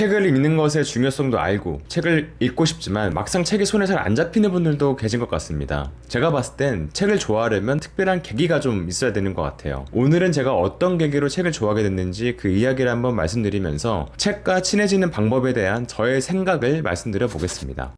책을 읽는 것의 중요성도 알고 책을 읽고 싶지만 막상 책이 손에 잘 안 잡히는 분들도 계신 것 같습니다. 제가 봤을 땐 책을 좋아하려면 특별한 계기가 좀 있어야 되는 것 같아요. 오늘은 제가 어떤 계기로 책을 좋아하게 됐는지 그 이야기를 한번 말씀드리면서 책과 친해지는 방법에 대한 저의 생각을 말씀드려 보겠습니다.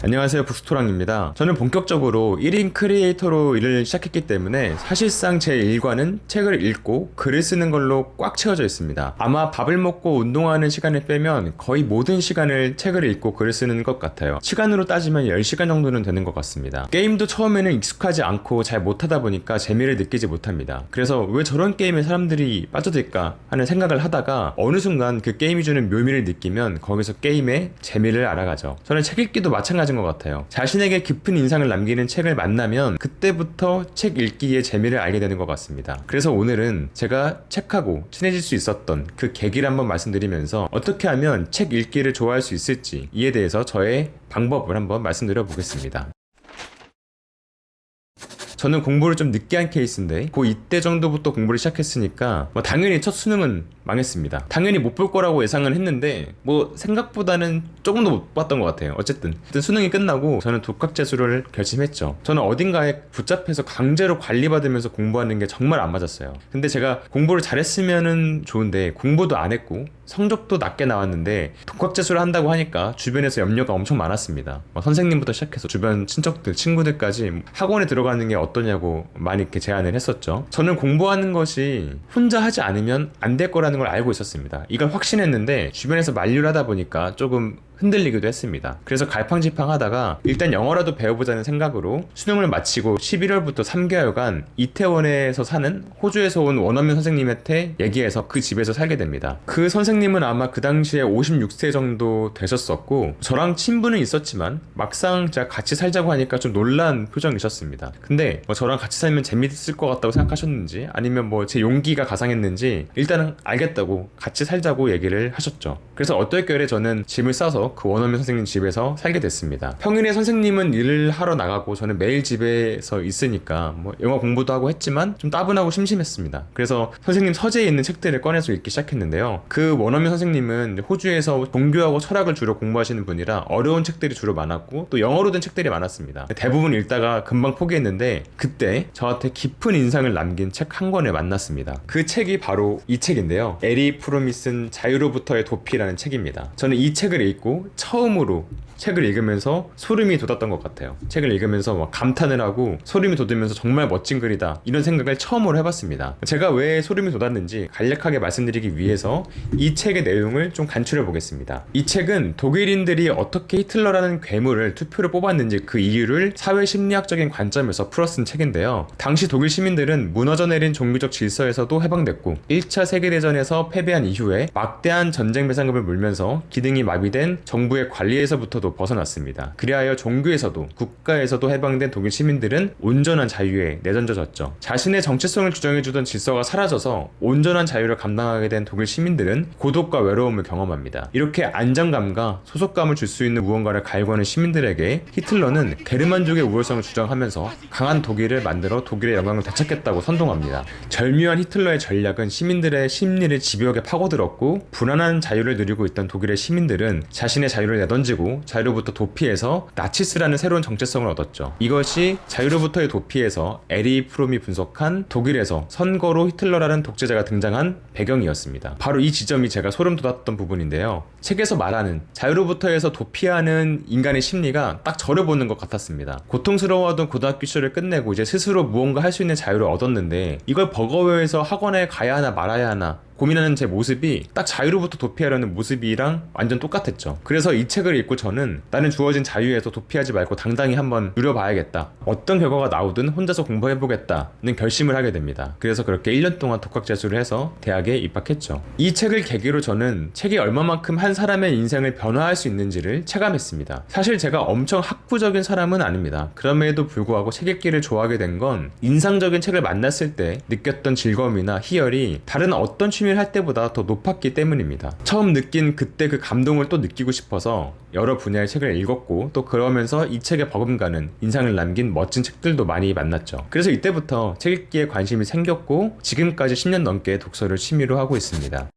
안녕하세요, 북스토랑입니다. 저는 본격적으로 1인 크리에이터로 일을 시작했기 때문에 사실상 제 일과는 책을 읽고 글을 쓰는 걸로 꽉 채워져 있습니다. 아마 밥을 먹고 운동하는 시간을 빼면 거의 모든 시간을 책을 읽고 글을 쓰는 것 같아요. 시간으로 따지면 10시간 정도는 되는 것 같습니다. 게임도 처음에는 익숙하지 않고 잘 못하다 보니까 재미를 느끼지 못합니다. 그래서 왜 저런 게임에 사람들이 빠져들까 하는 생각을 하다가 어느 순간 그 게임이 주는 묘미를 느끼면 거기서 게임의 재미를 알아가죠. 저는 책 읽기도 마찬가지인 것 같아요. 자신에게 깊은 인상을 남기는 책을 만나면 그때부터 책 읽기의 재미를 알게 되는 것 같습니다. 그래서 오늘은 제가 책하고 친해질 수 있었던 그 계기를 한번 말씀드리면서 어떻게 하면 책 읽기를 좋아할 수 있을지 이에 대해서 저의 방법을 한번 말씀드려 보겠습니다. 저는 공부를 좀 늦게 한 케이스인데 이때 정도부터 공부를 시작했으니까 당연히 첫 수능은 망했습니다. 당연히 못 볼 거라고 예상은 했는데 생각보다는 조금 더 못 봤던 것 같아요. 어쨌든 수능이 끝나고 저는 독학재수를 결심했죠. 저는 어딘가에 붙잡혀서 강제로 관리받으면서 공부하는 게 정말 안 맞았어요. 근데 제가 공부를 잘했으면은 좋은데 공부도 안 했고 성적도 낮게 나왔는데 독학재수를 한다고 하니까 주변에서 염려가 엄청 많았습니다. 선생님부터 시작해서 주변 친척들, 친구들까지 학원에 들어가는 게 어떠냐고 많이 이렇게 제안을 했었죠. 저는 공부하는 것이 혼자 하지 않으면 안 될 거라는 걸 알고 있었습니다. 이걸 확신했는데 주변에서 만류를 하다 보니까 조금 흔들리기도 했습니다. 그래서 갈팡질팡 하다가 일단 영어라도 배워보자는 생각으로 수능을 마치고 11월부터 3개월간 이태원에서 사는 호주에서 온 원어민 선생님한테 얘기해서 그 집에서 살게 됩니다. 그 선생님은 아마 그 당시에 56세 정도 되셨었고 저랑 친분은 있었지만 막상 제가 같이 살자고 하니까 좀 놀란 표정이셨습니다. 근데 저랑 같이 살면 재밌을 것 같다고 생각하셨는지 아니면 제 용기가 가상했는지 일단은 알겠다고 같이 살자고 얘기를 하셨죠. 그래서 어떨결에 저는 짐을 싸서 그 원어민 선생님 집에서 살게 됐습니다. 평일에 선생님은 일을 하러 나가고 저는 매일 집에서 있으니까 영어 공부도 하고 했지만 좀 따분하고 심심했습니다. 그래서 선생님 서재에 있는 책들을 꺼내서 읽기 시작했는데요. 그 원어민 선생님은 호주에서 종교하고 철학을 주로 공부하시는 분이라 어려운 책들이 주로 많았고 또 영어로 된 책들이 많았습니다. 대부분 읽다가 금방 포기했는데 그때 저한테 깊은 인상을 남긴 책 한 권을 만났습니다. 그 책이 바로 이 책인데요. 에리 프롬이 쓴 자유로부터의 도피라는 책입니다. 저는 이 책을 읽고 처음으로 책을 읽으면서 소름이 돋았던 것 같아요. 책을 읽으면서 감탄을 하고 소름이 돋으면서 정말 멋진 글이다 이런 생각을 처음으로 해봤습니다. 제가 왜 소름이 돋았는지 간략하게 말씀드리기 위해서 이 책의 내용을 좀 간추려 보겠습니다. 이 책은 독일인들이 어떻게 히틀러라는 괴물을 투표로 뽑았는지 그 이유를 사회심리학적인 관점에서 풀어쓴 책인데요. 당시 독일 시민들은 무너져 내린 종교적 질서에서도 해방됐고 1차 세계대전에서 패배한 이후에 막대한 전쟁 배상금을 물면서 기능이 마비된 정부의 관리에서부터도 벗어났습니다. 그리하여 종교에서도 국가에서도 해방된 독일 시민들은 온전한 자유에 내던져졌죠. 자신의 정체성을 규정해주던 질서가 사라져서 온전한 자유를 감당하게 된 독일 시민들은 고독과 외로움을 경험합니다. 이렇게 안정감과 소속감을 줄 수 있는 무언가를 갈구하는 시민들에게 히틀러는 게르만족의 우월성을 주장하면서 강한 독일을 만들어 독일의 영광을 되찾겠다고 선동합니다. 절묘한 히틀러의 전략은 시민들의 심리를 집요하게 파고들었고 불안한 자유를 누리고 있던 독일의 시민들은 자신의 자유를 내던지고 자유로부터 도피해서 나치스라는 새로운 정체성을 얻었죠. 이것이 자유로부터의 도피에서 에리 프롬이 분석한 독일에서 선거로 히틀러라는 독재자가 등장한 배경이었습니다. 바로 이 지점이 제가 소름 돋았던 부분인데요. 책에서 말하는 자유로부터에서 도피하는 인간의 심리가 딱 저를 보는 것 같았습니다. 고통스러워하던 고등학교 시절을 끝내고 이제 스스로 무언가 할 수 있는 자유를 얻었는데 이걸 버거워해서 학원에 가야 하나 말아야 하나 고민하는 제 모습이 딱 자유로부터 도피하려는 모습이랑 완전 똑같았죠. 그래서 이 책을 읽고 저는 나는 주어진 자유에서 도피하지 말고 당당히 한번 누려봐야겠다. 어떤 결과가 나오든 혼자서 공부해보겠다는 결심을 하게 됩니다. 그래서 그렇게 1년 동안 독학재수를 해서 대학에 입학했죠. 이 책을 계기로 저는 책이 얼마만큼 한 사람의 인생을 변화할 수 있는지를 체감했습니다. 사실 제가 엄청 학구적인 사람은 아닙니다. 그럼에도 불구하고 책 읽기를 좋아하게 된 건 인상적인 책을 만났을 때 느꼈던 즐거움이나 희열이 다른 어떤 취미 할 때보다 더 높았기 때문입니다. 처음 느낀 그때 그 감동을 또 느끼고 싶어서 여러 분야의 책을 읽었고 또 그러면서 이 책에 버금가는 인상을 남긴 멋진 책들도 많이 만났죠. 그래서 이때부터 책 읽기에 관심이 생겼고 지금까지 10년 넘게 독서를 취미로 하고 있습니다.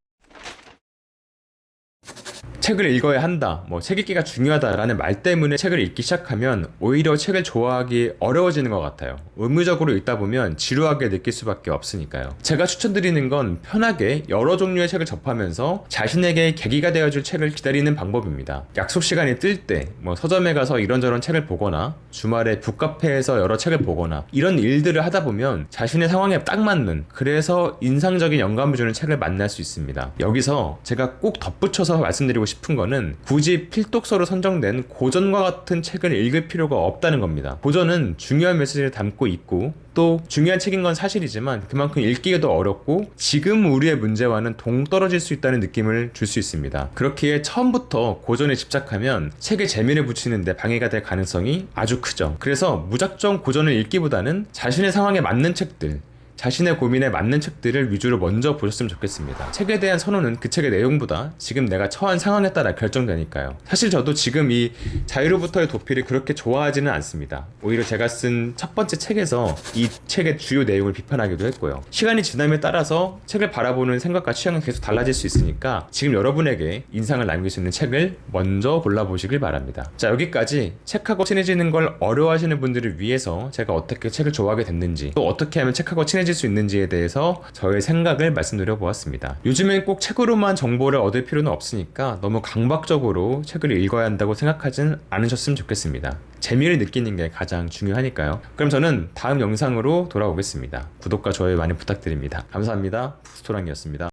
책을 읽어야 한다, 책 읽기가 중요하다라는 말 때문에 책을 읽기 시작하면 오히려 책을 좋아하기 어려워지는 것 같아요. 의무적으로 읽다 보면 지루하게 느낄 수밖에 없으니까요. 제가 추천드리는 건 편하게 여러 종류의 책을 접하면서 자신에게 계기가 되어줄 책을 기다리는 방법입니다. 약속 시간이 뜰 때 서점에 가서 이런저런 책을 보거나 주말에 북카페에서 여러 책을 보거나 이런 일들을 하다 보면 자신의 상황에 딱 맞는, 그래서 인상적인 영감을 주는 책을 만날 수 있습니다. 여기서 제가 꼭 덧붙여서 말씀드리고 싶은 거는 굳이 필독서로 선정된 고전과 같은 책을 읽을 필요가 없다는 겁니다. 고전은 중요한 메시지를 담고 있고 또 중요한 책인 건 사실이지만 그만큼 읽기에도 어렵고 지금 우리의 문제와는 동떨어질 수 있다는 느낌을 줄 수 있습니다. 그렇기에 처음부터 고전에 집착하면 책에 재미를 붙이는데 방해가 될 가능성이 아주 크죠. 그래서 무작정 고전을 읽기보다는 자신의 상황에 맞는 책들, 자신의 고민에 맞는 책들을 위주로 먼저 보셨으면 좋겠습니다. 책에 대한 선호는 그 책의 내용보다 지금 내가 처한 상황에 따라 결정되니까요. 사실 저도 지금 이 자유로부터의 도피를 그렇게 좋아하지는 않습니다. 오히려 제가 쓴 첫 번째 책에서 이 책의 주요 내용을 비판하기도 했고요. 시간이 지남에 따라서 책을 바라보는 생각과 취향은 계속 달라질 수 있으니까 지금 여러분에게 인상을 남길 수 있는 책을 먼저 골라보시길 바랍니다. 자, 여기까지 책하고 친해지는 걸 어려워하시는 분들을 위해서 제가 어떻게 책을 좋아하게 됐는지, 또 어떻게 하면 책하고 친해질 수 있는지에 대해서 저의 생각을 말씀드려 보았습니다. 요즘엔 꼭 책으로만 정보를 얻을 필요는 없으니까 너무 강박적으로 책을 읽어야 한다고 생각하진 않으셨으면 좋겠습니다. 재미를 느끼는 게 가장 중요하니까요. 그럼 저는 다음 영상으로 돌아오겠습니다. 구독과 좋아요 많이 부탁드립니다. 감사합니다. 북스토랑이었습니다.